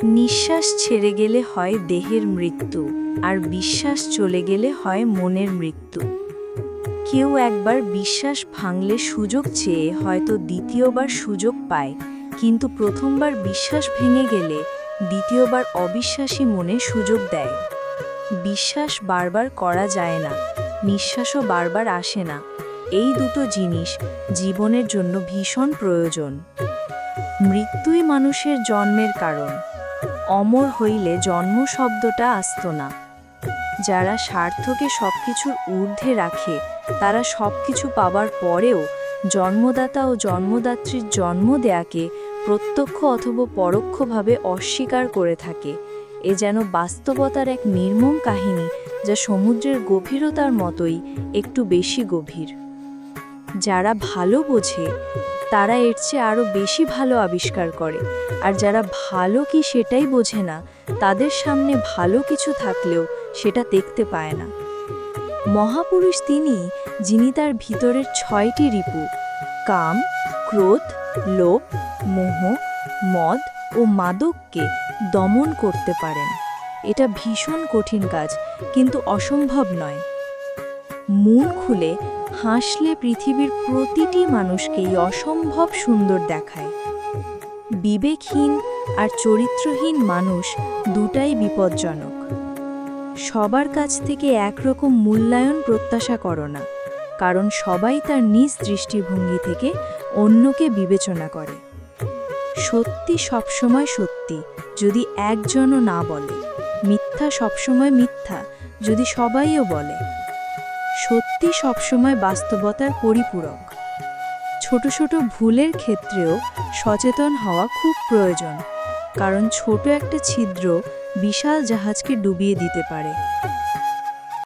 নিঃশ্বাস ছেড়ে গেলে হয় দেহের মৃত্যু, আর বিশ্বাস চলে গেলে হয় মনের মৃত্যু। কেউ একবার বিশ্বাস ভাঙলে সুযোগ চেয়ে হয়তো দ্বিতীয়বার সুযোগ পায়, কিন্তু প্রথমবার বিশ্বাস ভেঙে গেলে দ্বিতীয়বার অবিশ্বাসী মনে সুযোগ দেয়। বিশ্বাস বারবার করা যায় না, নিঃশ্বাসও বারবার আসে না। এই দুটো জিনিস জীবনের জন্য ভীষণ প্রয়োজন। মৃত্যুই মানুষের জন্মের কারণ। অমর হইলে জন্ম শব্দটা আসত না। যারা স্বার্থকে সবকিছুর ঊর্ধ্বে রাখে, তারা সবকিছু পাবার পরেও জন্মদাতা ও জন্মদাত্রীর জন্ম দেয়াকে প্রত্যক্ষ অথবা পরোক্ষভাবে অস্বীকার করে থাকে। এ যেন বাস্তবতার এক নির্মম কাহিনী, যা সমুদ্রের গভীরতার মতোই একটু বেশি গভীর। যারা ভালো বোঝে তারা এর চেয়ে আরও বেশি ভালো আবিষ্কার করে, আর যারা ভালো কি সেটাই বোঝে না, তাদের সামনে ভালো কিছু থাকলেও সেটা দেখতে পায় না। মহাপুরুষ তিনি, যিনি তার ভিতরের 6টি রিপু কাম, ক্রোধ, লোভ, মোহ, মদ ও মাদককে দমন করতে পারেন। এটা ভীষণ কঠিন কাজ, কিন্তু অসম্ভব নয়। মন খুলে হাসলে পৃথিবীর প্রতিটি মানুষকেই অসম্ভব সুন্দর দেখায়। বিবেকহীন আর চরিত্রহীন মানুষ দুটাই বিপজ্জনক। সবার কাছ থেকে একরকম মূল্যায়ন প্রত্যাশা করো না, কারণ সবাই তার নিজ দৃষ্টিভঙ্গি থেকে অন্যকে বিবেচনা করে। সত্যি সবসময় সত্যি, যদি একজনও না বলে। মিথ্যা সবসময় মিথ্যা, যদি সবাইও বলে। সত্যি সবসময় বাস্তবতার পরিপূরক। ছোট ছোট ভুলের ক্ষেত্রেও সচেতন হওয়া খুব প্রয়োজন, কারণ ছোট একটা ছিদ্র বিশাল জাহাজকে ডুবিয়ে দিতে পারে।